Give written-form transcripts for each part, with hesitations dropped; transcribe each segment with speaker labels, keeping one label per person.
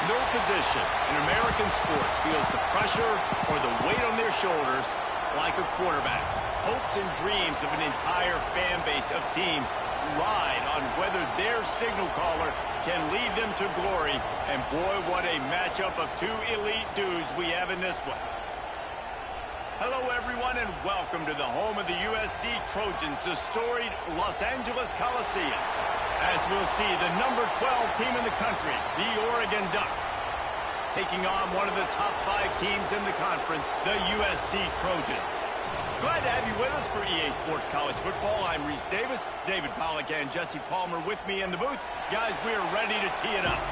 Speaker 1: their position in American sports feels the pressure or the weight on their shoulders like a quarterback. Hopes and dreams of an entire fan base of teams ride on whether their signal caller can lead them to glory. And boy, what a matchup of two elite dudes we have in this one. Hello, everyone, and welcome to the home of the USC Trojans, the storied Los Angeles Coliseum, as we'll see the number 12 team in the country, the Oregon Ducks, taking on one of the top 5 teams in the conference, the USC Trojans. Glad to have you with us for EA Sports College Football. I'm Reese Davis, David Pollack, and Jesse Palmer with me in the booth. Guys, we are ready to tee it up.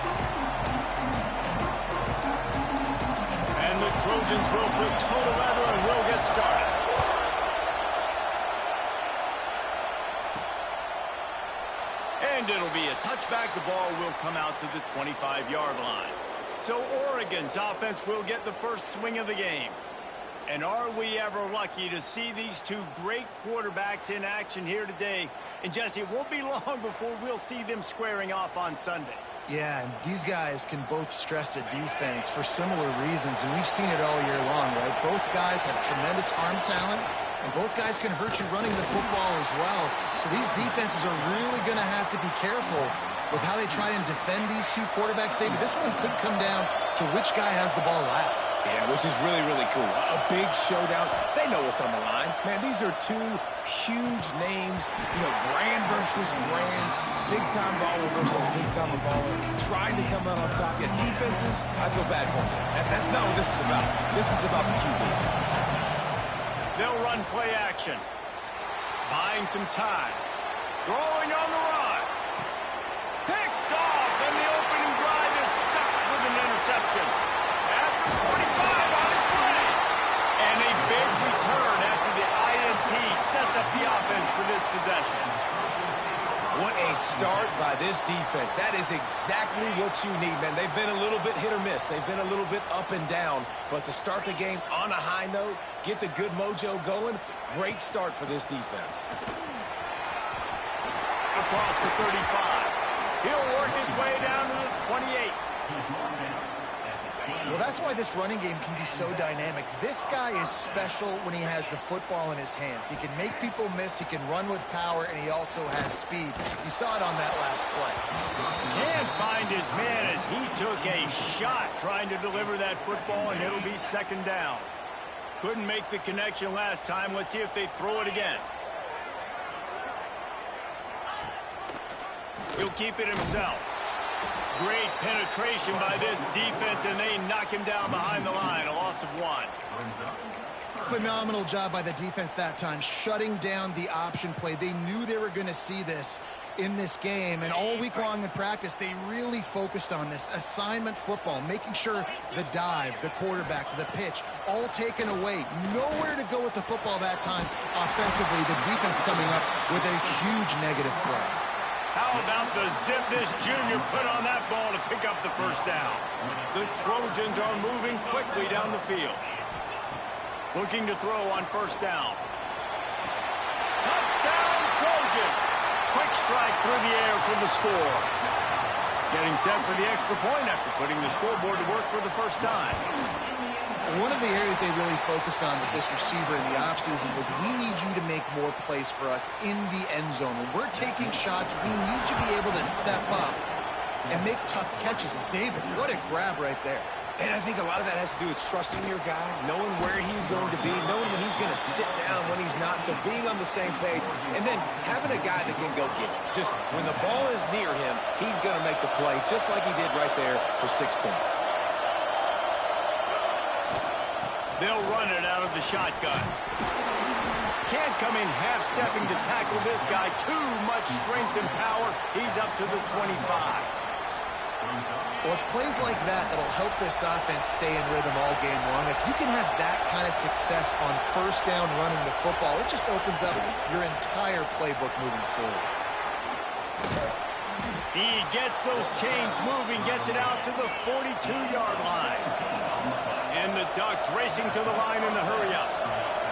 Speaker 1: And the Trojans will put total leather and will get started. And it'll be a touchback. The ball will come out to the 25-yard line. So Oregon's offense will get the first swing of the game. And are we ever lucky to see these two great quarterbacks in action here today? And Jesse, it won't be long before we'll see them squaring off on Sundays.
Speaker 2: Yeah, and these guys can both stress a defense for similar reasons, and we've seen it all year long, right? Both guys have tremendous arm talent, and both guys can hurt you running the football as well. So these defenses are really going to have to be careful with how they try and defend these two quarterbacks. David, this one could come down to which guy has the ball last.
Speaker 3: Yeah, which is really, really cool. A big showdown. They know what's on the line. Man, these are two huge names. You know, brand versus brand. Big-time baller versus big-time baller. Trying to come out on top. Yeah, defenses, I feel bad for them. That's not what this is about. This is about the QBs.
Speaker 1: They'll run play action. Buying some time. Throwing on the run. Picked off, and the opening drive is stopped with an interception. At the 45 on its way. And a big return after the INT sets up the offense for this possession.
Speaker 3: What a start by this defense. That is exactly what you need, man. They've been a little bit hit or miss. They've been a little bit up and down. But to start the game on a high note, get the good mojo going, great start for this defense.
Speaker 1: Across the 35. He'll work his way down to the 28.
Speaker 2: Well, that's why this running game can be so dynamic. This guy is special when he has the football in his hands. He can make people miss, he can run with power, and he also has speed. You saw it on that last play.
Speaker 1: Can't find his man as he took a shot trying to deliver that football, and it'll be second down. Couldn't make the connection last time. Let's see if they throw it again. He'll keep it himself. Great penetration by this defense, and they knock him down behind the line. A loss of 1.
Speaker 2: Phenomenal job by the defense that time, shutting down the option play. They knew they were going to see this in this game, and all week long in practice, they really focused on this assignment football, making sure the dive, the quarterback, the pitch, all taken away. Nowhere to go with the football that time. Offensively, the defense coming up with a huge negative play.
Speaker 1: How about the zip this junior put on that ball to pick up the first down? The Trojans are moving quickly down the field. Looking to throw on first down. Touchdown, Trojans! Quick strike through the air for the score. Getting set for the extra point after putting the scoreboard to work for the first time.
Speaker 2: One of the areas they really focused on with this receiver in the offseason was we need you to make more plays for us in the end zone. When we're taking shots, we need you to be able to step up and make tough catches. And David, what a grab right there.
Speaker 3: And I think a lot of that has to do with trusting your guy, knowing where he's going to be, knowing when he's going to sit down, when he's not, so being on the same page, and then having a guy that can go get it. Just when the ball is near him, he's going to make the play, just like he did right there for 6 points.
Speaker 1: They'll run it out of the shotgun. Can't come in half-stepping to tackle this guy. Too much strength and power. He's up to the 25.
Speaker 2: Well, it's plays like that that'll help this offense stay in rhythm all game long. If you can have that kind of success on first down running the football, it just opens up your entire playbook moving forward.
Speaker 1: He gets those chains moving, gets it out to the 42-yard line. And the Ducks racing to the line in the hurry-up.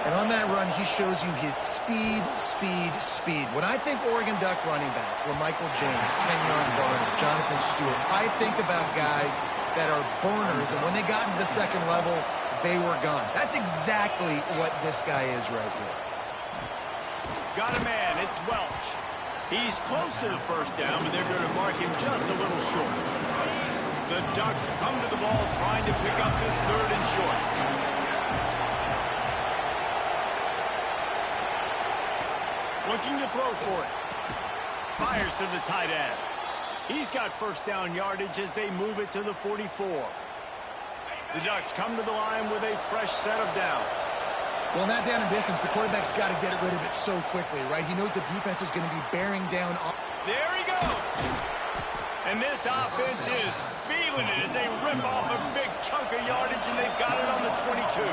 Speaker 2: And on that run, he shows you his speed, speed, speed. When I think Oregon Duck running backs, LaMichael James, Kenyon Barner, Jonathan Stewart, I think about guys that are burners, and when they got into the second level, they were gone. That's exactly what this guy is right here.
Speaker 1: Got a man, it's Welch. He's close to the first down, but they're going to mark him just a little short. The Ducks come to the ball trying to pick up this third and short. Looking to throw for it. Fires to the tight end. He's got first down yardage as they move it to the 44. The Ducks come to the line with a fresh set of downs.
Speaker 2: Well, in that down and distance, the quarterback's got to get rid of it so quickly, right? He knows the defense is going to be bearing down on...
Speaker 1: There he goes! And this offense is feeling it as they rip off a big chunk of yardage, and they've got it on the 22.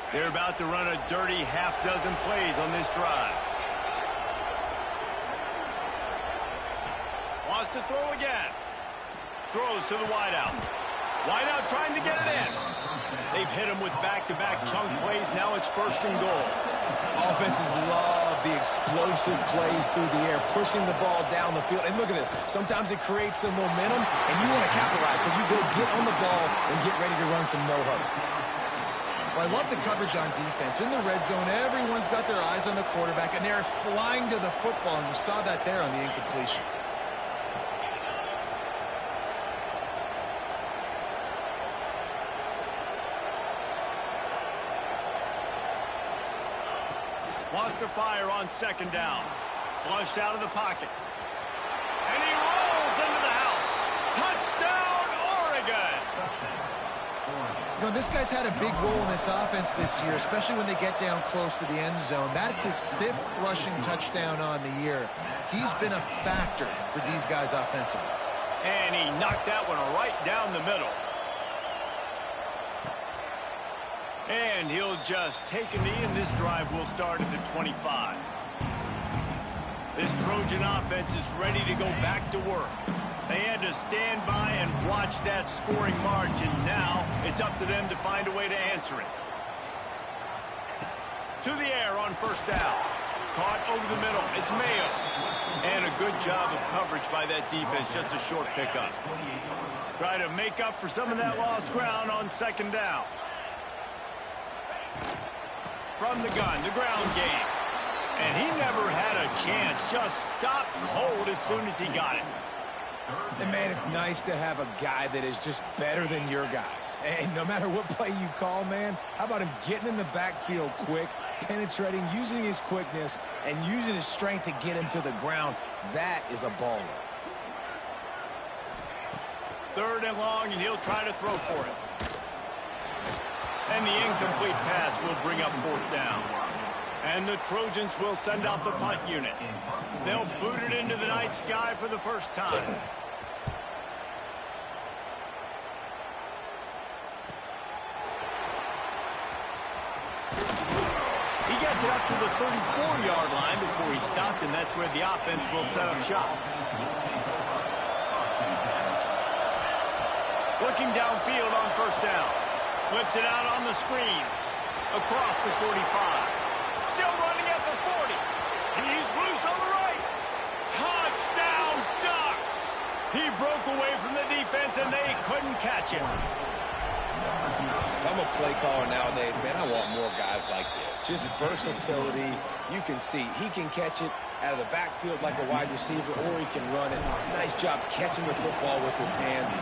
Speaker 1: They're about to run a dirty half-dozen plays on this drive. Wants to throw again. Throws to the wideout. Wideout trying to get it in. They've hit him with back-to-back chunk plays. Now it's first and goal.
Speaker 3: Offenses love the explosive plays through the air, pushing the ball down the field. And look at this. Sometimes it creates some momentum, and you want to capitalize. So you go get on the ball and get ready to run some no-huddle.
Speaker 2: Well, I love the coverage on defense. In the red zone, everyone's got their eyes on the quarterback, and they're flying to the football, and you saw that there on the incompletion.
Speaker 1: Wants to fire on second down. Flushed out of the pocket. And he rolls into the house. Touchdown, Oregon!
Speaker 2: You know, this guy's had a big role in this offense this year, especially when they get down close to the end zone. That's his 5th rushing touchdown on the year. He's been a factor for these guys offensively.
Speaker 1: And he knocked that one right down the middle. And he'll just take a knee, and this drive will start at the 25. This Trojan offense is ready to go back to work. They had to stand by and watch that scoring margin. Now it's up to them to find a way to answer it. To the air on first down. Caught over the middle. It's Mayo. And a good job of coverage by that defense. Just a short pickup. Try to make up for some of that lost ground on second down. From the gun, the ground game. And he never had a chance. Just stopped cold as soon as he got it.
Speaker 3: And, man, it's nice to have a guy that is just better than your guys. And no matter what play you call, man, how about him getting in the backfield quick, penetrating, using his quickness, and using his strength to get him to the ground. That is a baller.
Speaker 1: Third and long, and he'll try to throw for it. And the incomplete pass will bring up fourth down. And the Trojans will send out the punt unit. They'll boot it into the night sky for the first time. He gets it up to the 34-yard line before he stopped, and that's where the offense will set up shop. Looking downfield on first down. Flips it out on the screen. Across the 45. Still running at the 40. He's loose on the right. Touchdown, Ducks! He broke away from the defense, and they couldn't catch him.
Speaker 3: If I'm a play caller nowadays, man, I want more guys like this. Just versatility. You can see he can catch it out of the backfield like a wide receiver, or he can run it. Nice job catching the football with his hands,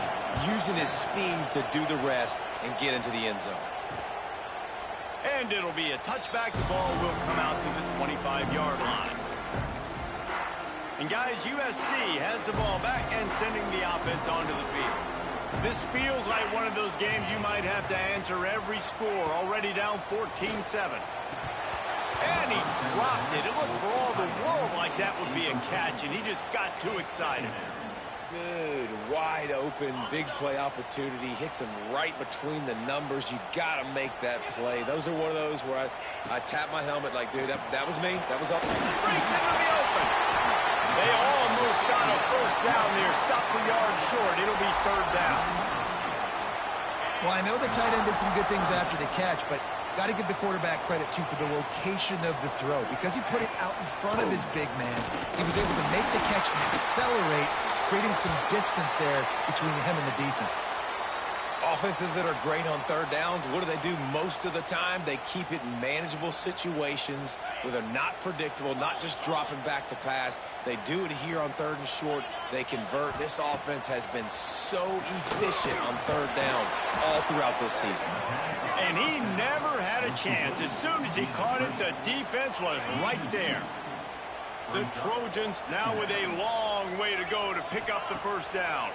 Speaker 3: using his speed to do the rest and get into the end zone.
Speaker 1: And it'll be a touchback. The ball will come out to the 25-yard line. And guys, USC has the ball back and sending the offense onto the field. This feels like one of those games you might have to answer every score. Already down 14-7. And he dropped it. It looked for all the world like that would be a catch, and he just got too excited.
Speaker 3: Dude, wide open, big play opportunity. Hits him right between the numbers. You got to make that play. Those are one of those where I tap my helmet like, dude, that was me. That was up.
Speaker 1: Breaks into the open. They almost got a first down there. Stopped the yard short. It'll be third down.
Speaker 2: Well, I know the tight end did some good things after the catch, but got to give the quarterback credit, too, for the location of the throw. Because he put it out in front of his big man, he was able to make the catch and accelerate, creating some distance there between him and the defense.
Speaker 3: Offenses that are great on third downs, what do? Most of the time? They keep it in manageable situations where they're not predictable, not just dropping back to pass. They do it here on third and short. They convert. This offense has been so efficient on third downs all throughout this season.
Speaker 1: And he never had a chance. As soon as he caught it, the defense was right there. The Trojans now with a long way to go to pick up the first down.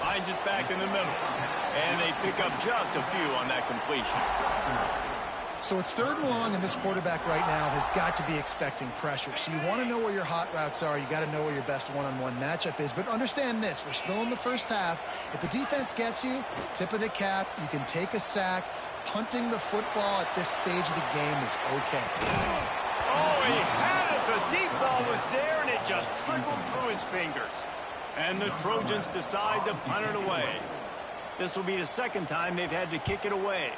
Speaker 1: Finds us back in the middle. And they pick up just a few on that completion.
Speaker 2: So it's third and long, and this quarterback right now has got to be expecting pressure. So you want to know where your hot routes are. You got to know where your best one-on-one matchup is. But understand this, we're still in the first half. If the defense gets you, tip of the cap, you can take a sack. Punting the football at this stage of the game is okay.
Speaker 1: Oh, he had it. The deep ball was there, and it just trickled through his fingers. And the Trojans decide to punt it away. This will be the second time they've had to kick it away.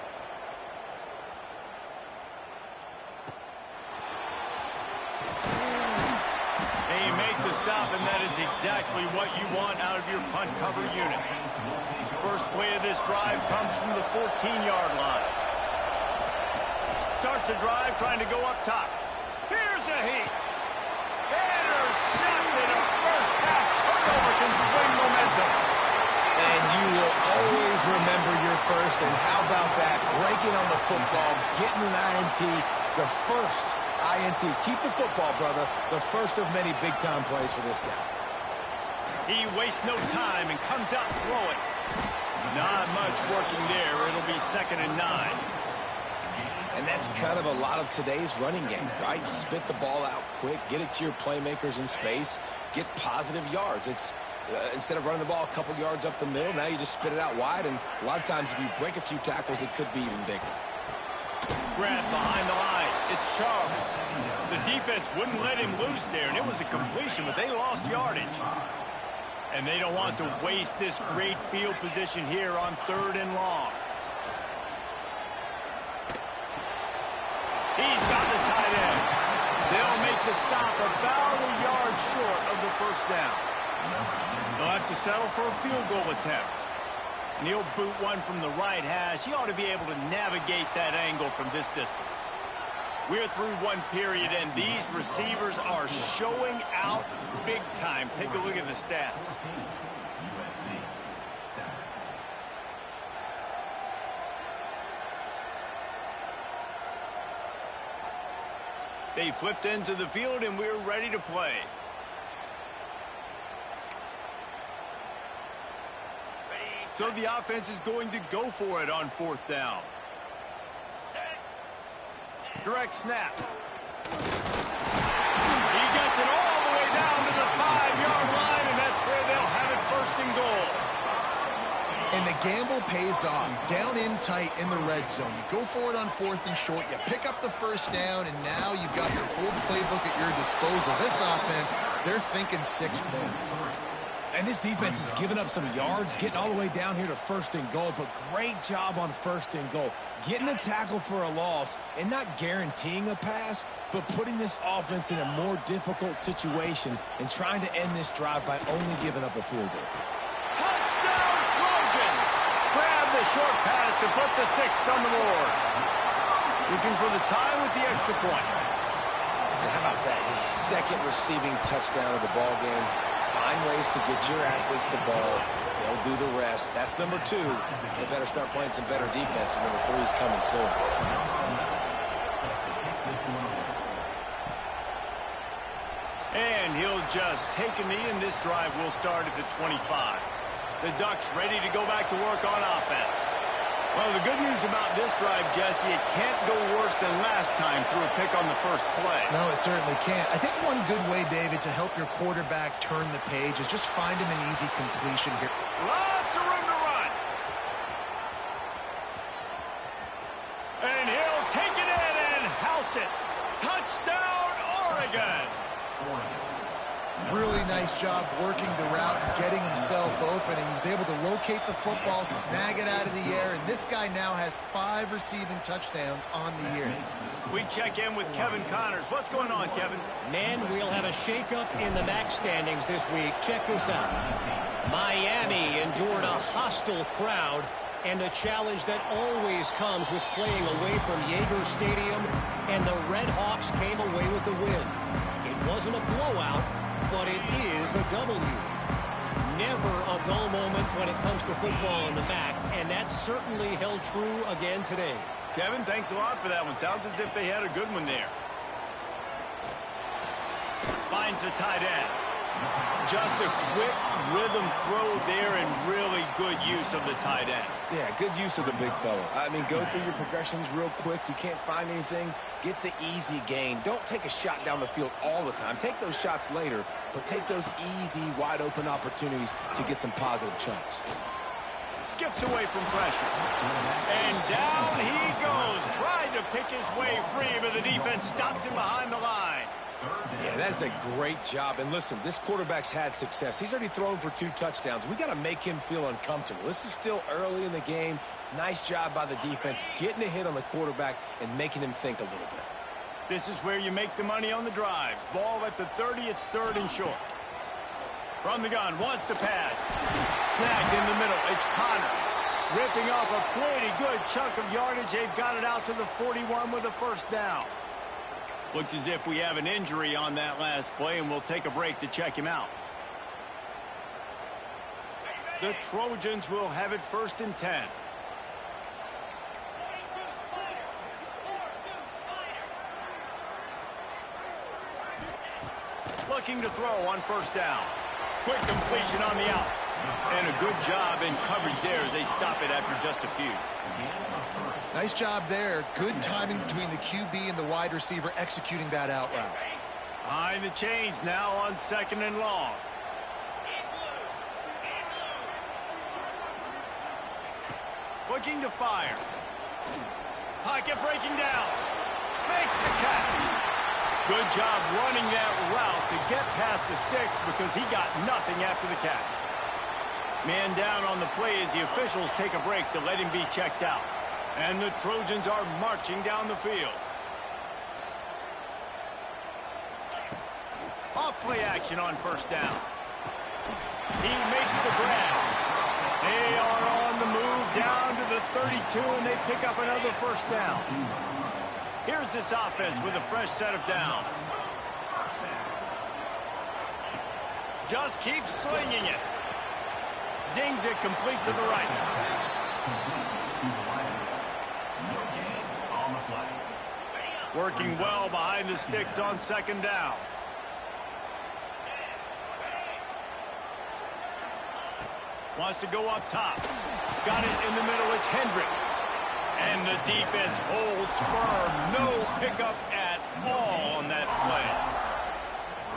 Speaker 1: They make the stop, and that is exactly what you want out of your punt cover unit. First play of this drive comes from the 14-yard line. Starts a drive trying to go up top. Here's a heat. Intercepted. A first half turnover can swing momentum.
Speaker 3: And you will always remember your first. And how about that? Breaking on the football, getting an INT, the first INT. Keep the football, brother. The first of many big-time plays for this guy.
Speaker 1: He wastes no time and comes out throwing. Not much working there. It'll be 2nd and 9.
Speaker 3: And that's kind of a lot of today's running game, right? Spit the ball out quick, get it to your playmakers in space, get positive yards. It's instead of running the ball a couple yards up the middle, now you just spit it out wide, and a lot of times if you break a few tackles, it could be even bigger.
Speaker 1: Grab behind the line. It's Charles. The defense wouldn't let him loose there, and it was a completion, but they lost yardage. And they don't want to waste this great field position here on 3rd and long. He's got the tight end. They'll make the stop about a yard short of the first down. They'll have to settle for a field goal attempt. And he'll boot one from the right hash. He ought to be able to navigate that angle from this distance. We're through one period, and these receivers are showing out big time. Take a look at the stats. They flipped into the field, and we're ready to play. So the offense is going to go for it on 4th down. Direct snap. He gets it all the way down to the 5-yard line, and that's where they'll have it 1st and goal.
Speaker 2: And the gamble pays off. Down in tight in the red zone. You go for it on 4th and short. You pick up the first down, and now you've got your whole playbook at your disposal. This offense, they're thinking 6 points.
Speaker 3: And this defense has given up some yards, getting all the way down here to 1st and goal, but great job on 1st and goal. Getting a tackle for a loss and not guaranteeing a pass, but putting this offense in a more difficult situation and trying to end this drive by only giving up a field goal.
Speaker 1: Touchdown, Trojans! Grab the short pass to put the 6 on the board. Looking for the tie with the extra point.
Speaker 3: And how about that? His 2nd receiving touchdown of the ball game. Find ways to get your athletes the ball. They'll do the rest. That's number 2. They better start playing some better defense, and number 3 is coming soon.
Speaker 1: And he'll just take a knee, and this drive will start at the 25. The Ducks ready to go back to work on offense. Well, the good news about this drive, Jesse, it can't go worse than last time through a pick on the first play.
Speaker 2: No, it certainly can't. I think one good way, David, to help your quarterback turn the page is just find him an easy completion here.
Speaker 1: Lots of room to run. And he'll take it in and house it. Touchdown, Oregon.
Speaker 2: Really nice job working the route and getting himself open. And he was able to locate the football, snag it out of the air, and this guy now has 5 receiving touchdowns on the year.
Speaker 1: We check in with Kevin Connors. What's going on, Kevin?
Speaker 4: Men, we'll have a shakeup in the MAC standings this week. Check this out. Miami endured a hostile crowd and the challenge that always comes with playing away from Yager Stadium, and the Red Hawks came away with the win. It wasn't a blowout, but it is a W. Never a dull moment when it comes to football in the MAC, and that certainly held true again today.
Speaker 1: Kevin, thanks a lot for that one. Sounds as if they had a good one there. Finds the tight end. Just a quick rhythm throw there and really good use of the tight end.
Speaker 3: Yeah, good use of the big fella. I mean, go through your progressions real quick. You can't find anything. Get the easy gain. Don't take a shot down the field all the time. Take those shots later, but take those easy, wide-open opportunities to get some positive chunks.
Speaker 1: Skips away from pressure. And down he goes. Tried to pick his way free, but the defense stops him behind the line.
Speaker 3: Yeah, that's a great job. And listen, this quarterback's had success. He's already thrown for 2 touchdowns. We got to make him feel uncomfortable. This is still early in the game. Nice job by the defense, getting a hit on the quarterback and making him think a little bit.
Speaker 1: This is where you make the money on the drives. Ball at the 30, it's 3rd and short. From the gun, wants to pass. Snagged in the middle, it's Connor. Ripping off a pretty good chunk of yardage. They've got it out to the 41 with a 1st down. Looks as if we have an injury on that last play, and we'll take a break to check him out. The Trojans will have it 1st and 10. Looking to throw on 1st down. Quick completion on the out. And a good job in coverage there as they stop it after just a few.
Speaker 2: Nice job there. Good timing between the QB and the wide receiver executing that out route.
Speaker 1: Behind the chains now on 2nd and long. Looking to fire. Pocket breaking down. Makes the catch. Good job running that route to get past the sticks because he got nothing after the catch. Man down on the play as the officials take a break to let him be checked out. And the Trojans are marching down the field. Off play action on 1st down. He makes the grab. They are on the move down to the 32, and they pick up another 1st down. Here's this offense with a fresh set of downs. Just keeps slinging it. Zings it complete to the right. Working well behind the sticks on 2nd down. Wants to go up top. Got it in the middle. It's Hendricks. And the defense holds firm. No pickup at all on that play.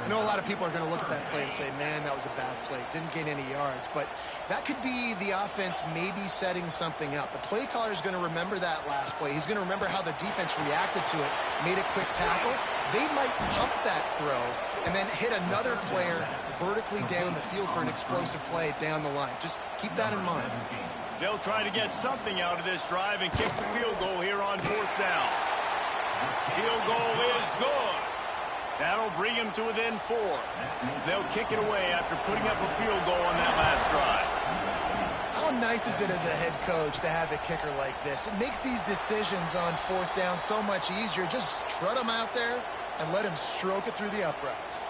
Speaker 2: I know a lot of people are going to look at that play and say, man, that was a bad play. Didn't gain any yards. But that could be the offense maybe setting something up. The play caller is going to remember that last play. He's going to remember how the defense reacted to it, made a quick tackle. They might pump that throw and then hit another player vertically down the field for an explosive play down the line. Just keep that in mind.
Speaker 1: They'll try to get something out of this drive and kick the field goal here on 4th down. Field goal is good. That'll bring him to within 4. They'll kick it away after putting up a field goal on that last drive.
Speaker 2: How nice is it as a head coach to have a kicker like this? It makes these decisions on 4th down so much easier. Just trot him out there and let him stroke it through the uprights.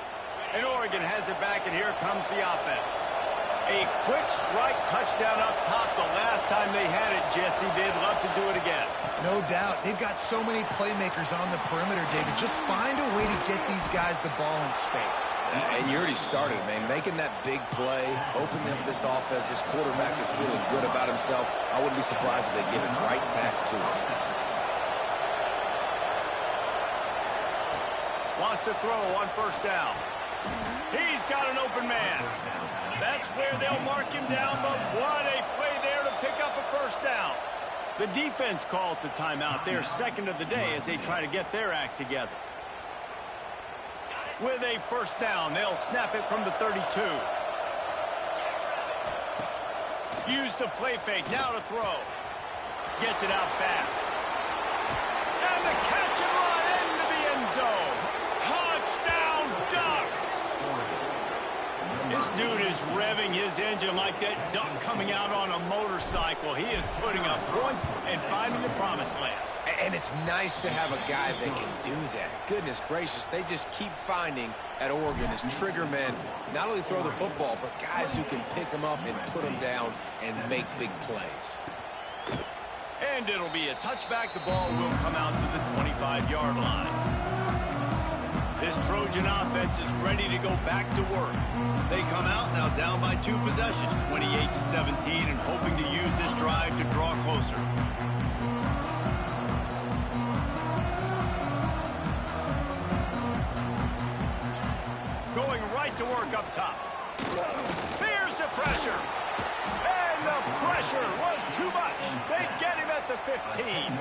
Speaker 1: And Oregon has it back, and here comes the offense. A quick strike touchdown up top the last time they had it. Jesse did love to do it again.
Speaker 2: No doubt. They've got so many playmakers on the perimeter, David. Just find a way to get these guys the ball in space.
Speaker 3: And you already started, man. Making that big play, opening up this offense. This quarterback is feeling good about himself. I wouldn't be surprised if they give it right back to him.
Speaker 1: Wants to throw on 1st down. He's got an open man. That's where they'll mark him down, but what a play there to pick up a 1st down. The defense calls the timeout. They're 2nd of the day as they try to get their act together. With a first down, they'll snap it from the 32. Use the play fake, now to throw. Gets it out fast. And the catch and run into the end zone. Touchdown, Ducks! This dude is revving his engine like that duck coming out on a motorcycle. He is putting up points and finding the promised land.
Speaker 3: And it's nice to have a guy that can do that. Goodness gracious, they just keep finding at Oregon as trigger men, not only throw the football, but guys who can pick them up and put them down and make big plays.
Speaker 1: And it'll be a touchback. The ball will come out to the 25-yard line. This Trojan offense is ready to go back to work. They come out now down by 2 possessions, 28-17, and hoping to use this drive to draw closer. Going right to work up top. Here's the pressure. And the pressure was too much. They get him at the 15.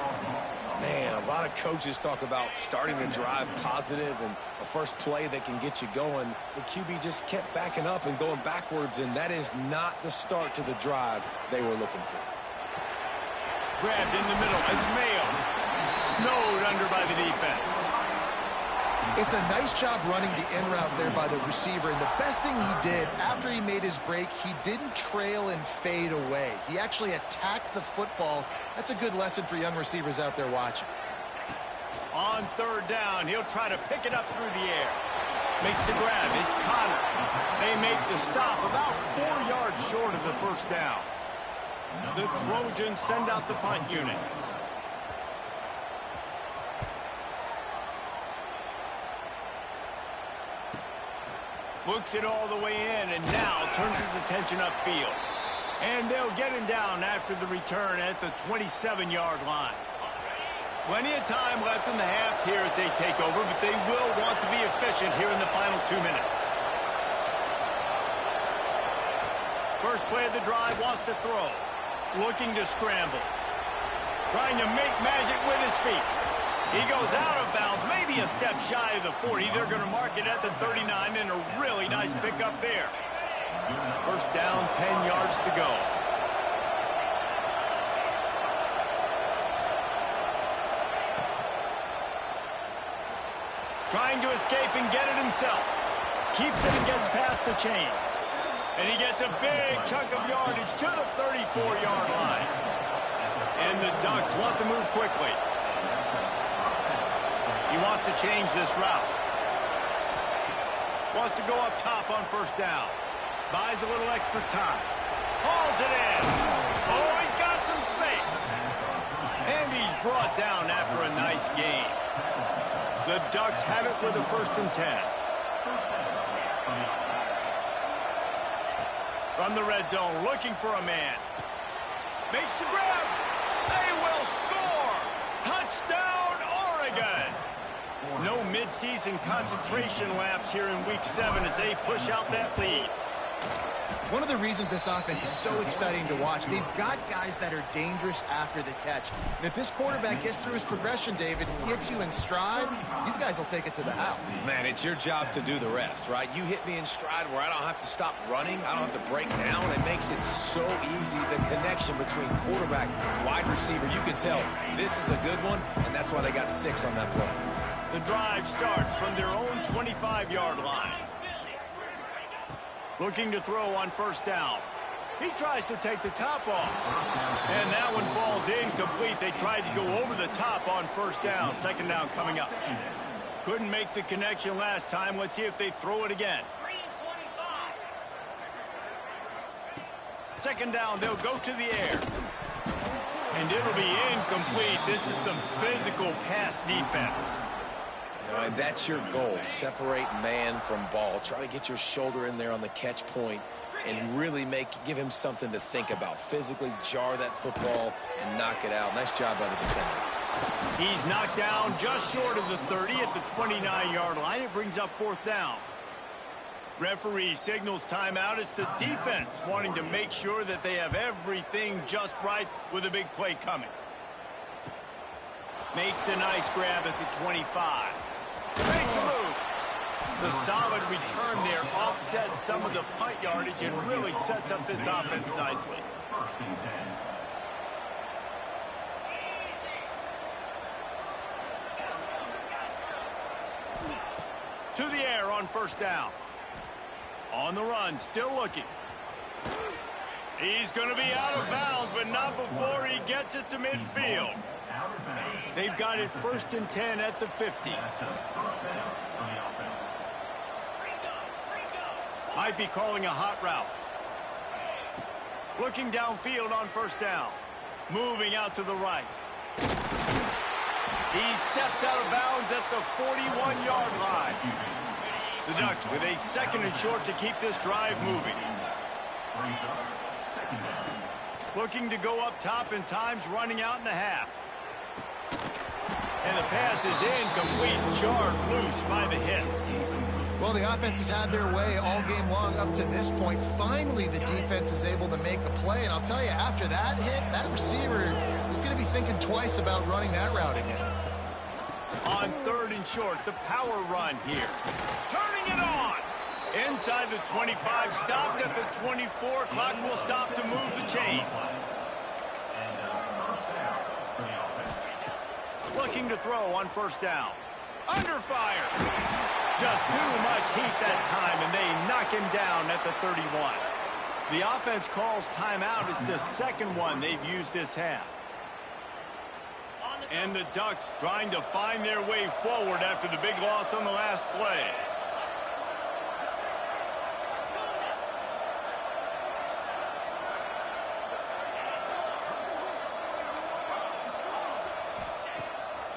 Speaker 3: Man, a lot of coaches talk about starting the drive positive and a first play that can get you going. The QB just kept backing up and going backwards, and that is not the start to the drive they were looking for.
Speaker 1: Grabbed in the middle. It's Mayo. Snowed under by the defense.
Speaker 2: It's a nice job running the in route there by the receiver, and the best thing he did after he made his break, he didn't trail and fade away. He actually attacked the football. That's a good lesson for young receivers out there watching.
Speaker 1: On third down, he'll try to pick it up through the air. Makes the grab. It's Connor. They make the stop about 4 yards short of the first down. The Trojans send out the punt unit. Looks it all the way in, and now turns his attention upfield. And they'll get him down after the return at the 27-yard line. Plenty of time left in the half here as they take over, but they will want to be efficient here in the final 2 minutes. First play of the drive, wants to throw. Looking to scramble. Trying to make magic with his feet. He goes out of bounds, maybe a step shy of the 40. They're going to mark it at the 39, and a really nice pickup there. First down, 10 yards to go. Trying to escape and get it himself. Keeps it and gets past the chains. And he gets a big chunk of yardage to the 34-yard line. And the Ducks want to move quickly. He wants to change this route. Wants to go up top on first down. Buys a little extra time. Hauls it in. Oh, he's got some space. And he's brought down after a nice gain. The Ducks have it with a 1st and 10. From the red zone, looking for a man. Makes the grab. They will score. Touchdown, Oregon. No mid-season concentration laps here in Week 7 as they push out that lead.
Speaker 2: One of the reasons this offense is so exciting to watch, they've got guys that are dangerous after the catch. And if this quarterback gets through his progression, David, hits you in stride, these guys will take it to the house.
Speaker 3: Man, it's your job to do the rest, right? You hit me in stride where I don't have to stop running. I don't have to break down. It makes it so easy, the connection between quarterback, wide receiver. You can tell this is a good one, and that's why they got 6 on that play.
Speaker 1: The drive starts from their own 25-yard line. Looking to throw on first down. He tries to take the top off. And that one falls incomplete. They tried to go over the top on first down. Second down coming up. Couldn't make the connection last time. Let's see if they throw it again. Second down, they'll go to the air. And it'll be incomplete. This is some physical pass defense.
Speaker 3: And that's your goal. Separate man from ball. Try to get your shoulder in there on the catch point and really give him something to think about. Physically jar that football and knock it out. Nice job by the defender.
Speaker 1: He's knocked down just short of the 30 at the 29-yard line. It brings up 4th down. Referee signals timeout. It's the defense wanting to make sure that they have everything just right with a big play coming. Makes a nice grab at the 25. Makes a move. The solid return there offsets some of the punt yardage and really sets up this offense nicely. To the air on first down. On the run, still looking. He's going to be out of bounds, but not before he gets it to midfield. They've got it 1st and 10 at the 50. Might be calling a hot route. Looking downfield on first down. Moving out to the right. He steps out of bounds at the 41-yard line. The Ducks with a 2nd and short to keep this drive moving. Looking to go up top and time's running out in the half. And the pass is incomplete, jarred loose by the hit.
Speaker 2: Well, the offense has had their way all game long up to this point. Finally, the defense is able to make a play. And I'll tell you, after that hit, that receiver is going to be thinking twice about running that route again.
Speaker 1: On 3rd and short, the power run here. Turning it on. Inside the 25, stopped at the 24. Clock will stop to move the chains. Looking to throw on first down. Under fire. Just too much heat that time, and they knock him down at the 31. The offense calls timeout. It's the 2nd one they've used this half. And the Ducks trying to find their way forward after the big loss on the last play.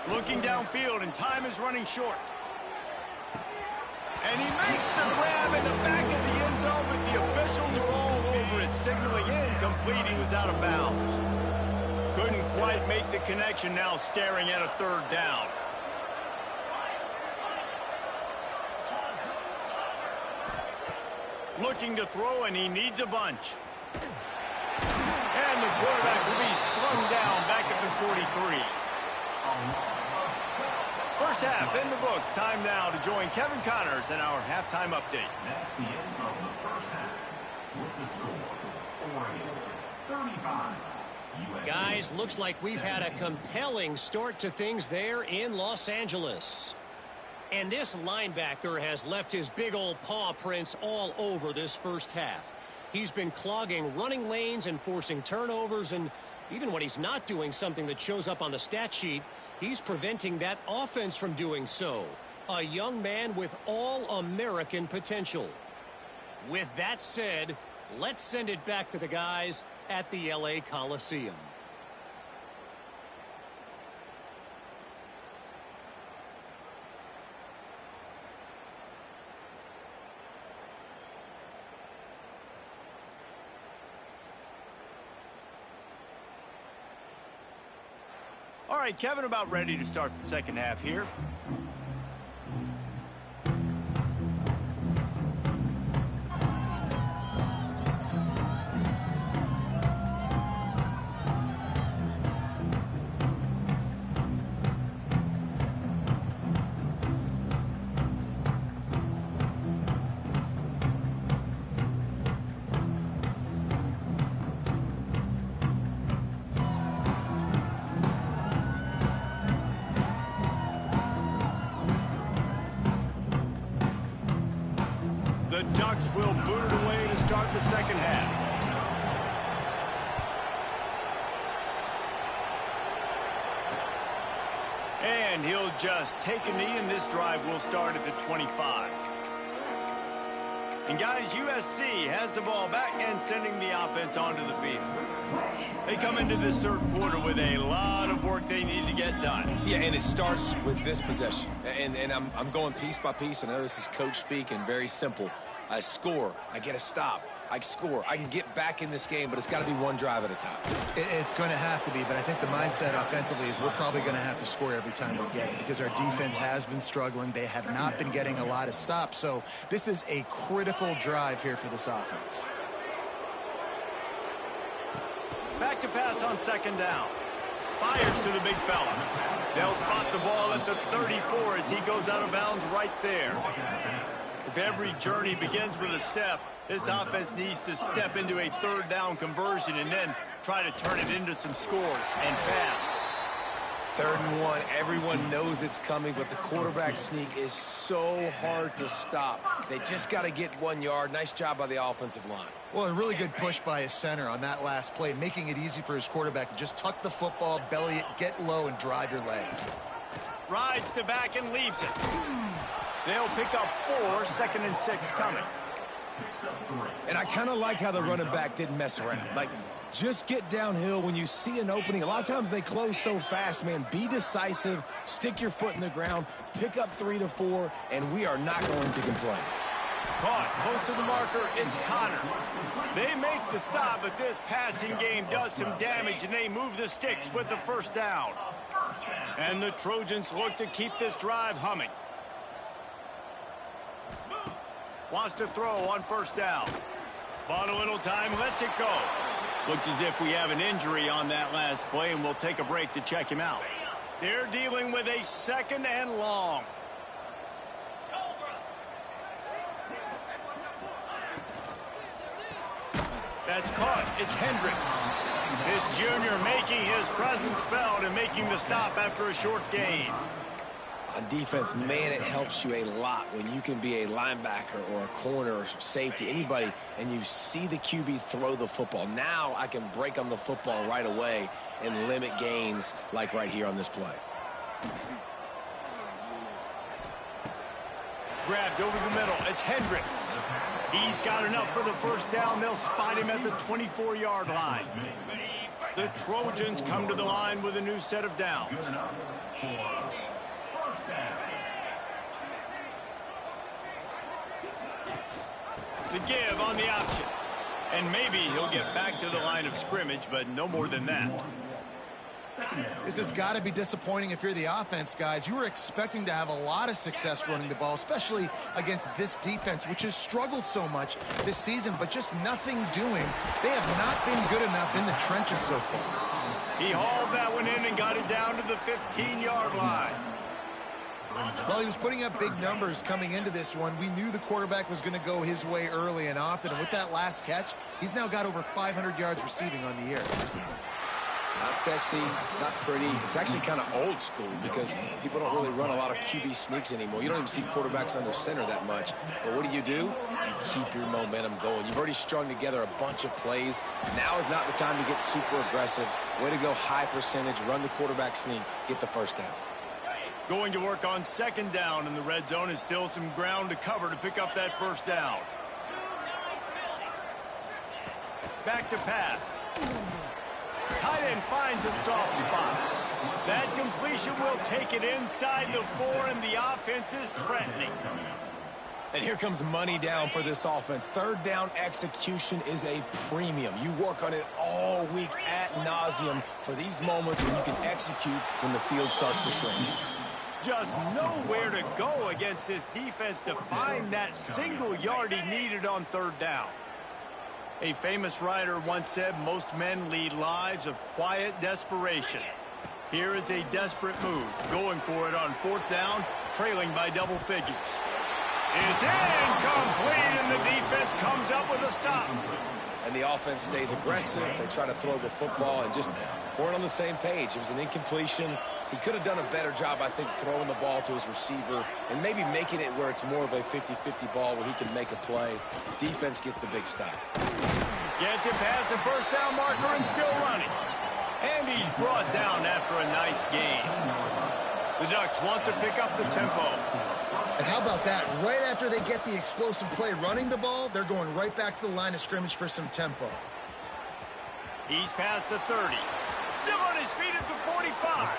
Speaker 1: Looking downfield, and time is running short. And he makes the grab in the back of the end zone, but the officials are all over it, signaling incomplete. He was out of bounds. Couldn't quite make the connection, now staring at a 3rd down. Looking to throw, and he needs a bunch. And the quarterback will be slung down back at the 43. First half in the books. Time now to join Kevin Connors in our halftime update.
Speaker 5: That's the end of the first half with the score 35. USC.
Speaker 4: Guys, looks like we've had a compelling start to things there in Los Angeles. And this linebacker has left his big old paw prints all over this first half. He's been clogging running lanes and forcing turnovers, and even when he's not doing something that shows up on the stat sheet, he's preventing that offense from doing so. A young man with all-American potential. With that said, let's send it back to the guys at the LA Coliseum.
Speaker 1: All right, Kevin, about ready to start the second half here. The Ducks will boot it away to start the second half. And he'll just take a knee, and this drive will start at the 25. And guys, USC has the ball back and sending the offense onto the field. They come into this third quarter with a lot of work they need to get done.
Speaker 3: Yeah, and it starts with this possession. And I'm going piece by piece. I know this is coach speak and very simple. I score. I get a stop. I score. I can get back in this game, but it's got to be one drive at a time.
Speaker 2: It's going to have to be, but I think the mindset offensively is we're probably going to have to score every time we get it because our defense has been struggling. They have not been getting a lot of stops, so this is a critical drive here for this offense.
Speaker 1: Back to pass on second down. 5 Fires to the big fella. They'll spot the ball at the 34 as he goes out of bounds right there. If every journey begins with a step, this offense needs to step into a third down conversion and then try to turn it into some scores, and fast.
Speaker 3: 3rd and 1, everyone knows it's coming, but the quarterback sneak is so hard to stop. They just got to get 1 yard. Nice job by the offensive line.
Speaker 2: Well, a really good push by his center on that last play, making it easy for his quarterback to just tuck the football, belly it, get low, and drive your legs.
Speaker 1: Rides to back and leaves it. They'll pick up 4, 2nd and 6 coming.
Speaker 3: And I kind of like how the running back didn't mess around. Like, just get downhill when you see an opening. A lot of times they close so fast, man. Be decisive, stick your foot in the ground, pick up 3 to 4, and we are not going to complain.
Speaker 1: Caught, close to the marker, it's Connor. They make the stop, but this passing game does some damage, and they move the sticks with the 1st down. And the Trojans look to keep this drive humming. Wants to throw on 1st down. Bought a little time, lets it go. Looks as if we have an injury on that last play, and we'll take a break to check him out. They're dealing with a 2nd and long. That's caught. It's Hendricks. This junior making his presence felt and making the stop after a short gain.
Speaker 3: On defense, man, it helps you a lot when you can be a linebacker or a corner or safety, anybody, and you see the QB throw the football. Now I can break on the football right away and limit gains like right here on this play.
Speaker 1: Grabbed over the middle. It's Hendricks. He's got enough for the 1st down. They'll spot him at the 24-yard line. The Trojans come to the line with a new set of downs. The give on the option. And maybe he'll get back to the line of scrimmage, but no more than that.
Speaker 2: This has got to be disappointing if you're the offense, guys. You were expecting to have a lot of success running the ball, especially against this defense, which has struggled so much this season, but just nothing doing. They have not been good enough in the trenches so far.
Speaker 1: He hauled that one in and got it down to the 15-yard line.
Speaker 2: Well, he was putting up big numbers coming into this one. We knew the quarterback was going to go his way early and often, and with that last catch, he's now got over 500 yards receiving on the year.
Speaker 3: It's not sexy, it's not pretty, it's actually kind of old school because people don't really run a lot of QB sneaks anymore. You don't even see quarterbacks under center that much. But what do? You keep your momentum going. You've already strung together a bunch of plays. Now is not the time to get super aggressive. Way to go high percentage, run the quarterback sneak, get the 1st down.
Speaker 1: Going to work on 2nd down in the red zone, is still some ground to cover to pick up that 1st down. Back to pass. Tight end finds a soft spot. That completion will take it inside the 4, and the offense is threatening.
Speaker 3: And here comes money down for this offense. 3rd down execution is a premium. You work on it all week ad nauseum for these moments when you can execute when the field starts to shrink.
Speaker 1: Just nowhere to go against this defense to find that single yard he needed on 3rd down. A famous writer once said, most men lead lives of quiet desperation. Here is a desperate move, going for it on 4th down, trailing by double figures. It's incomplete, and the defense comes up with a stop.
Speaker 3: And the offense stays aggressive. They try to throw the football and just weren't on the same page. It was an incompletion. He could have done a better job, I think, throwing the ball to his receiver and maybe making it where it's more of a 50-50 ball where he can make a play. Defense gets the big stop.
Speaker 1: Gets it past the 1st down marker and still running. And he's brought down after a nice gain. The Ducks want to pick up the tempo.
Speaker 2: And how about that? Right after they get the explosive play running the ball, they're going right back to the line of scrimmage for some tempo.
Speaker 1: He's past the 30. Still on his feet at the 45.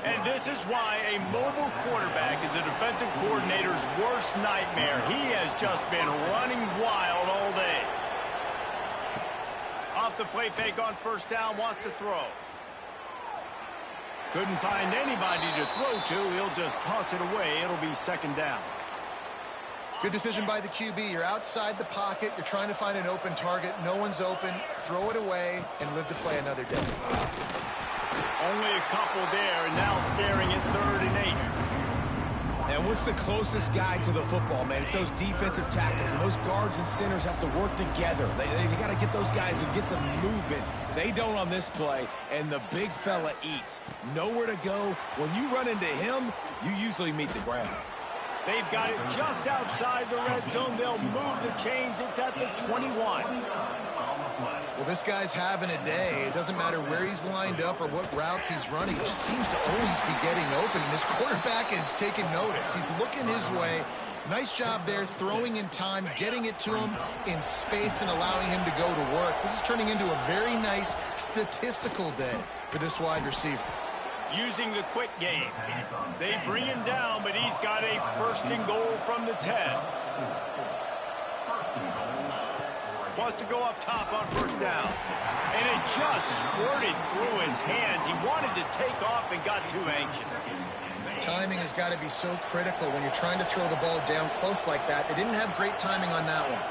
Speaker 1: And this is why a mobile quarterback is a defensive coordinator's worst nightmare. He has just been running wild all day. Off the play fake on 1st down, wants to throw. Couldn't find anybody to throw to. He'll just toss it away. It'll be 2nd down.
Speaker 2: Good decision by the QB. You're outside the pocket. You're trying to find an open target. No one's open. Throw it away and live to play another day.
Speaker 1: Only a couple there, and now staring at 3rd and 8.
Speaker 3: And what's the closest guy to the football, man? It's those defensive tackles, and those guards and centers have to work together. They got to get those guys and get some movement. They don't on this play, and the big fella eats. Nowhere to go. When you run into him, you usually meet the ground.
Speaker 1: They've got it just outside the red zone. They'll move the chains. It's at the 21.
Speaker 2: Well, this guy's having a day. It doesn't matter where he's lined up or what routes he's running. He just seems to always be getting open, and his quarterback is taking notice. He's looking his way. Nice job there, throwing in time, getting it to him in space and allowing him to go to work. This is turning into a very nice statistical day for this wide receiver.
Speaker 1: Using the quick game. They bring him down, but he's got a 1st and goal from the 10. Wants to go up top on 1st down. And it just squirted through his hands. He wanted to take off and got too anxious.
Speaker 2: Timing has got to be so critical when you're trying to throw the ball down close like that. They didn't have great timing on that one.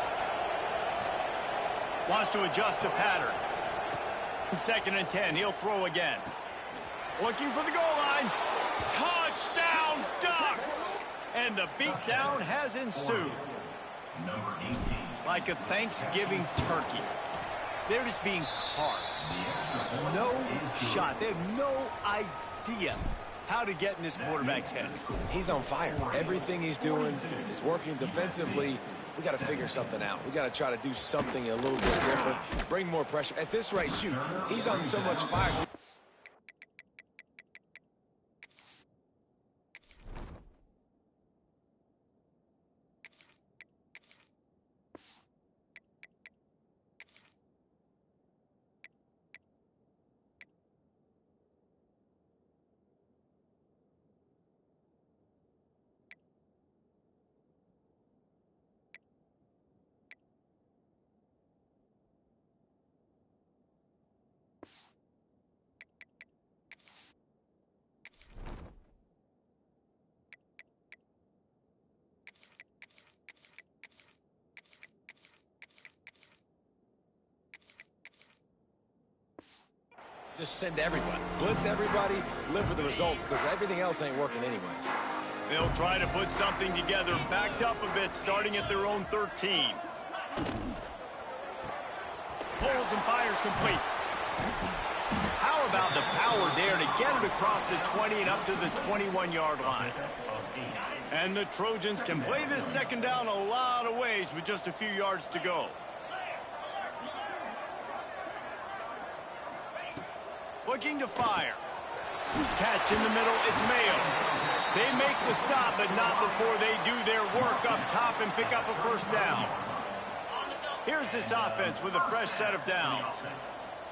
Speaker 1: Wants to adjust the pattern. 2nd and 10. He'll throw again. Looking for the goal line. Touchdown, Ducks! And the beatdown has ensued.
Speaker 5: Number 18.
Speaker 1: Like a Thanksgiving turkey. They're just being carved. No shot. They have no idea how to get in this quarterback's head.
Speaker 3: He's on fire. Everything he's doing is working defensively. We got to figure something out. We got to try to do something a little bit different. Bring more pressure. At this rate, shoot, he's on so much fire. Just send everybody. Blitz everybody, live with the results, because everything else ain't working anyways.
Speaker 1: They'll try to put something together, backed up a bit, starting at their own 13. Pulls and fires complete. How about the power there to get it across the 20 and up to the 21-yard line? And the Trojans can play this 2nd down a lot of ways with just a few yards to go. Looking to fire. Catch in the middle, it's Mayo. They make the stop, but not before they do their work up top and pick up a 1st down. Here's this offense with a fresh set of downs.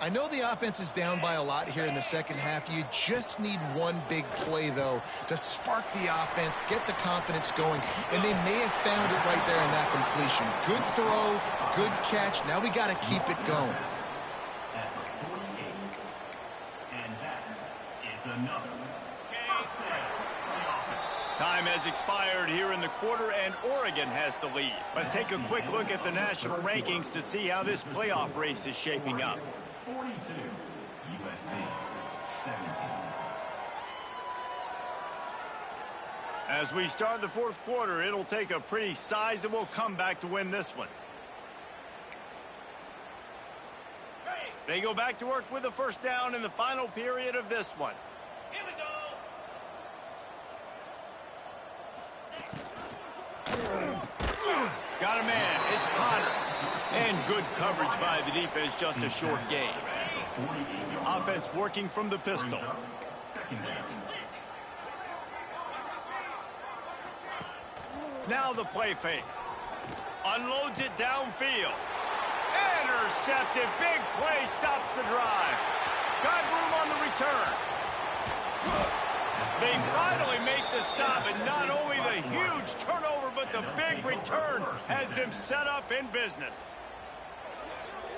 Speaker 2: I know the offense is down by a lot here in the 2nd half. You just need one big play, though, to spark the offense, get the confidence going, and they may have found it right there in that completion. Good throw, good catch. Now we got to keep it going.
Speaker 1: Time has expired here in the quarter, and Oregon has the lead. Let's take a quick look at the national rankings to see how this playoff race is shaping up.
Speaker 5: 42, USC 17.
Speaker 1: As we start the 4th quarter, it'll take a pretty sizable comeback to win this one. They go back to work with a 1st down in the final period of this one.
Speaker 6: Here we go.
Speaker 1: Got a man. It's Connor. And good coverage by the defense, just a short gain. Offense working from the pistol. Now the play fake. Unloads it downfield. Intercepted. Big play stops the drive. Got room on the return. They finally make the stop, and not only the huge turnover, but the big return has them set up in business.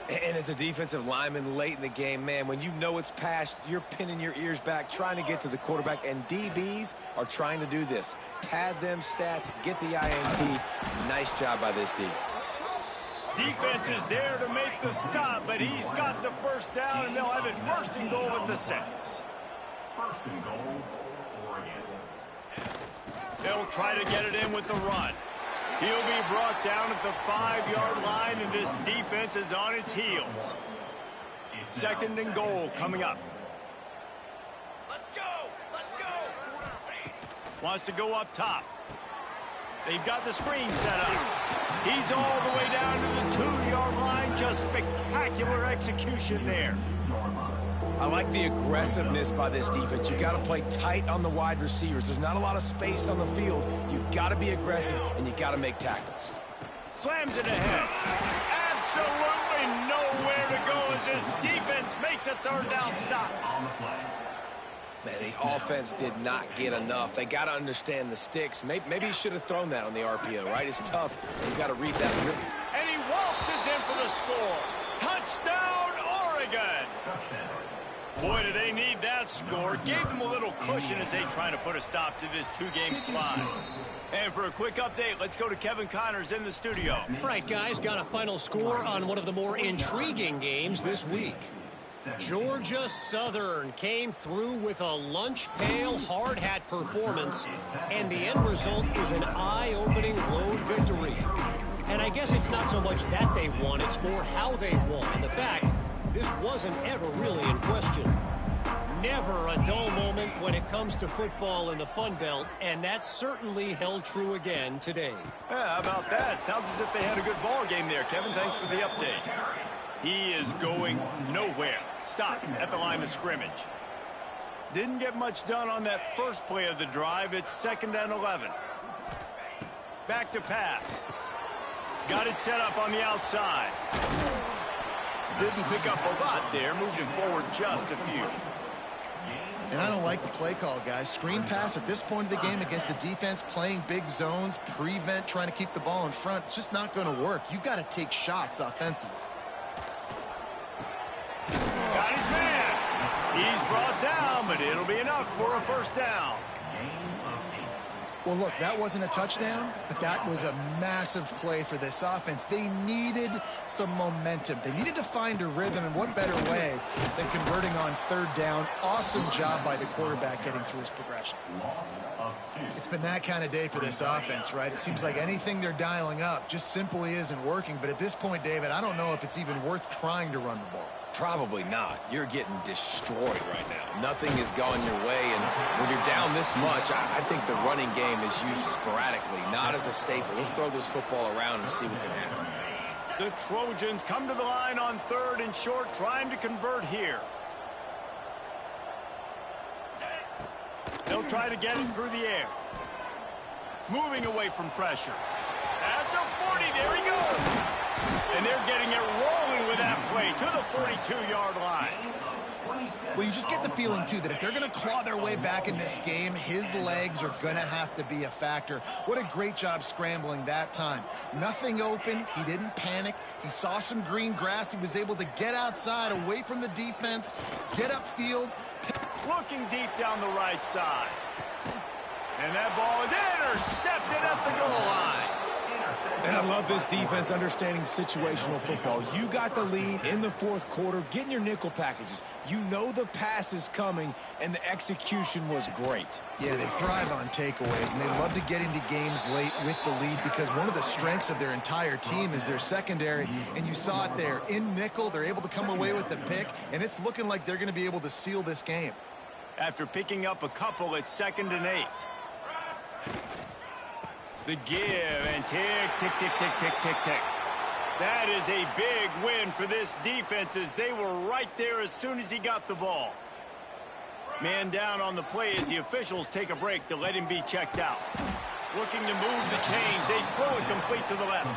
Speaker 3: And as a defensive lineman late in the game, man, when you know it's past, you're pinning your ears back, trying to get to the quarterback, and DBs are trying to do this. Pad them stats, get the INT. Nice job by this D.
Speaker 1: Defense is there to make the stop, but he's got the first down, and they'll have it 1st and goal at the 6.
Speaker 5: 1st and goal, Oregon.
Speaker 1: They'll try to get it in with the run. He'll be brought down at the 5-yard line, and this defense is on its heels. 2nd and goal coming up. Let's go! Let's go! Wants to go up top. They've got the screen set up. He's all the way down to the 2-yard line. Just spectacular execution there.
Speaker 3: I like the aggressiveness by this defense. You got to play tight on the wide receivers. There's not a lot of space on the field. You got to be aggressive, and you got to make tackles.
Speaker 1: Slams it ahead. Absolutely nowhere to go as this defense makes a 3rd down stop.
Speaker 5: On the play.
Speaker 3: Man, the offense did not get enough. They got to understand the sticks. Maybe he should have thrown that on the RPO, right? It's tough. You got to read that.
Speaker 1: And he waltzes in for the score. Touchdown, Oregon.
Speaker 5: Touchdown.
Speaker 1: Boy, do they need that score. Gave them a little cushion as they try to put a stop to this 2-game slide. And for a quick update, let's go to Kevin Connors in the studio.
Speaker 4: Right, guys, got a final score on one of the more intriguing games this week. Georgia Southern came through with a lunch pail hard hat performance, and the end result is an eye-opening road victory. And I guess it's not so much that they won, it's more how they won. And the fact, this wasn't ever really in question. Never a dull moment when it comes to football in the Fun Belt, and that certainly held true again today.
Speaker 1: Yeah, how about that? Sounds as if they had a good ball game there. Kevin, thanks for the update. He is going nowhere. Stop at the line of scrimmage. Didn't get much done on that first play of the drive. It's 2nd and 11. Back to pass. Got it set up on the outside. Didn't pick up a lot there. Moved him forward just a few.
Speaker 2: And I don't like the play call, guys. Screen pass at this point of the game against the defense, playing big zones, prevent, trying to keep the ball in front. It's just not going to work. You got to take shots offensively.
Speaker 1: Got his man. He's brought down, but it'll be enough for a 1st down.
Speaker 2: Well, look, that wasn't a touchdown, but that was a massive play for this offense. They needed some momentum. They needed to find a rhythm, and what better way than converting on 3rd down. Awesome job by the quarterback getting through his progression. It's been that kind of day for this offense, right? It seems like anything they're dialing up just simply isn't working. But at this point, David, I don't know if it's even worth trying to run the ball.
Speaker 3: Probably not. You're getting destroyed right now. Nothing is going your way, and when you're down this much, I think the running game is used sporadically, not as a staple. Let's throw this football around and see what can happen.
Speaker 1: The Trojans come to the line on 3rd and short, trying to convert here. They'll try to get it through the air. Moving away from pressure. At the 40, there he goes. And they're getting it rolling with that play to the 42-yard line.
Speaker 2: Well, you just get the feeling, too, that if they're going to claw their way back in this game, his legs are going to have to be a factor. What a great job scrambling that time. Nothing open. He didn't panic. He saw some green grass. He was able to get outside, away from the defense, get upfield.
Speaker 1: Looking deep down the right side. And that ball is intercepted at the goal line.
Speaker 3: And I love this defense understanding situational football. You got the lead in the 4th quarter, getting your nickel packages. You know the pass is coming, and the execution was great.
Speaker 2: Yeah, they thrive on takeaways, and they love to get into games late with the lead because one of the strengths of their entire team is their secondary, and you saw it there. In nickel, they're able to come away with the pick, and it's looking like they're going to be able to seal this game.
Speaker 1: After picking up a couple, it's 2nd and 8. The give and tick, tick, tick, tick, tick, tick, tick. That is a big win for this defense as they were right there as soon as he got the ball. Man down on the play as the officials take a break to let him be checked out. Looking to move the chains. They throw it complete to the left.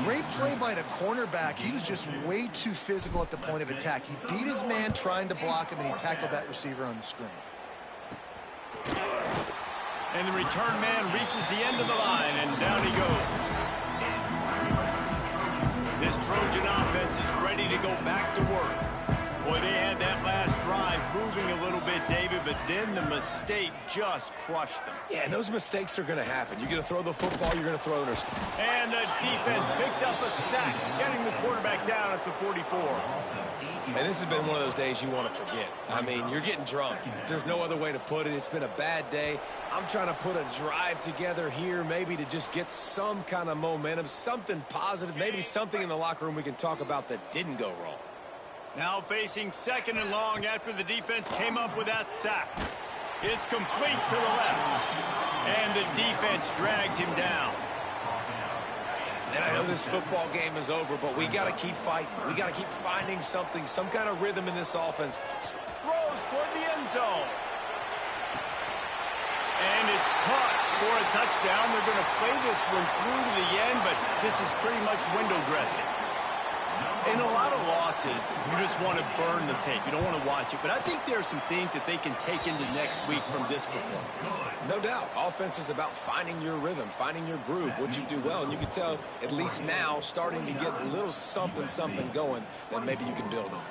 Speaker 2: Great play by the cornerback. He was just way too physical at the point of attack. He beat his man trying to block him, and he tackled that receiver on the screen.
Speaker 1: And the return man reaches the end of the line, and down he goes. This Trojan offense is ready to go back to work. Boy, they had that last drive moving a little bit, David, but then the mistake just crushed them.
Speaker 3: Yeah, and those mistakes are going to happen. You're going to throw the football, you're going to throw it.
Speaker 1: And the defense picks up a sack, getting the quarterback down at the 44.
Speaker 3: And this has been one of those days you want to forget. I mean, you're getting drunk. There's no other way to put it. It's been a bad day. I'm trying to put a drive together here, maybe to just get some kind of momentum, something positive, maybe something in the locker room we can talk about that didn't go wrong.
Speaker 1: Now facing second and long after the defense came up with that sack. It's complete to the left. And the defense drags him down.
Speaker 3: And I know this football game is over, but we got to keep fighting. We got to keep finding something, some kind of rhythm in this offense.
Speaker 1: Throws toward the end zone. And it's caught for a touchdown. They're going to play this one through to the end, but this is pretty much window dressing. In a lot of losses, you just want to burn the tape. You don't want to watch it. But I think there are some things that they can take into next week from this performance.
Speaker 3: No doubt. Offense is about finding your rhythm, finding your groove, what you do well. And you can tell, at least now, starting to get a little something going that maybe you can build on.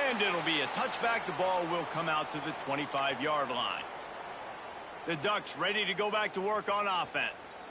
Speaker 1: And it'll be a touchback. The ball will come out to the 25-yard line. The Ducks ready to go back to work on offense.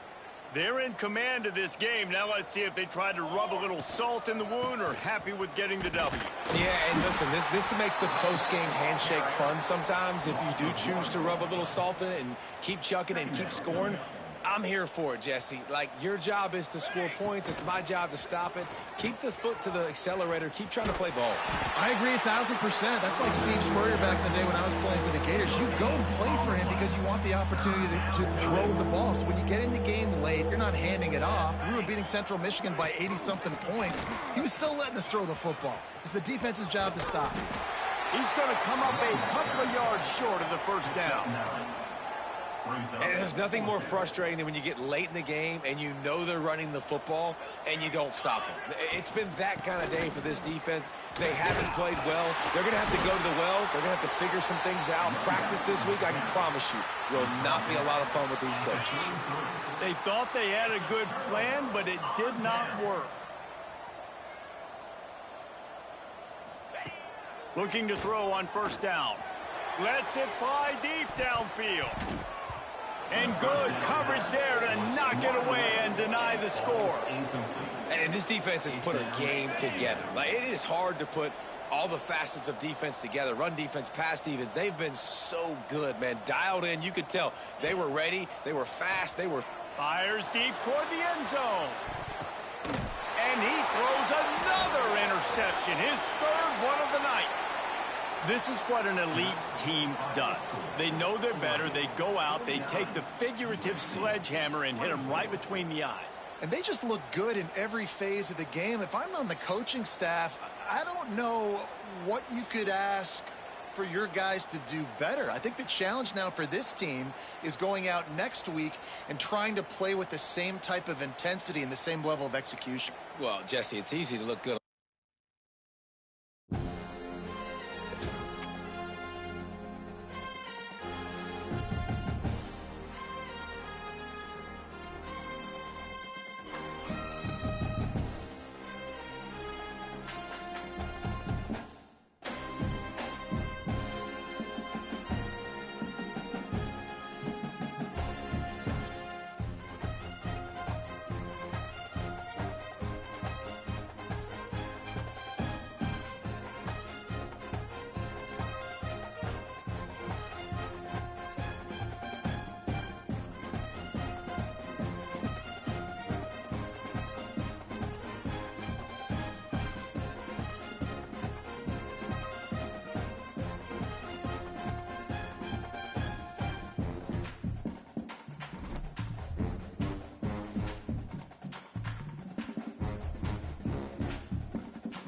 Speaker 1: They're in command of this game. Now let's see if they try to rub a little salt in the wound or happy with getting the W.
Speaker 3: Yeah, and listen, this makes the post-game handshake fun sometimes. If you do choose to rub a little salt in it and keep chucking and keep scoring, I'm here for it, Jesse. Like, your job is to score points. It's my job to stop it. Keep the foot to the accelerator. Keep trying to play ball.
Speaker 2: I agree 1,000%. That's like Steve Spurrier back in the day when I was playing for the Gators. You go and play for him because you want the opportunity to throw the ball. So when you get in the game late, you're not handing it off. We were beating Central Michigan by 80-something points. He was still letting us throw the football. It's the defense's job to stop.
Speaker 1: He's going to come up a couple of yards short of the first down.
Speaker 3: And there's nothing more frustrating than when you get late in the game and you know they're running the football and you don't stop them. It's been that kind of day for this defense. They haven't played well. They're going to have to go to the well. They're going to have to figure some things out. Practice this week, I can promise you, will not be a lot of fun with these coaches.
Speaker 1: They thought they had a good plan, but it did not work. Looking to throw on first down. Lets it fly deep downfield. And good coverage there to knock it away and deny the score.
Speaker 3: And this defense has put a game together. Like, it is hard to put all the facets of defense together. Run defense, pass defense. They've been so good, man. Dialed in. You could tell they were ready. They were fast. They were...
Speaker 1: Fires deep toward the end zone. And he throws another interception. His third one of the night. This is what an elite team does. They know they're better. They go out. They take the figurative sledgehammer and hit them right between the eyes.
Speaker 2: And they just look good in every phase of the game. If I'm on the coaching staff, I don't know what you could ask for your guys to do better. I think the challenge now for this team is going out next week and trying to play with the same type of intensity and the same level of execution.
Speaker 3: Well, Jesse, it's easy to look good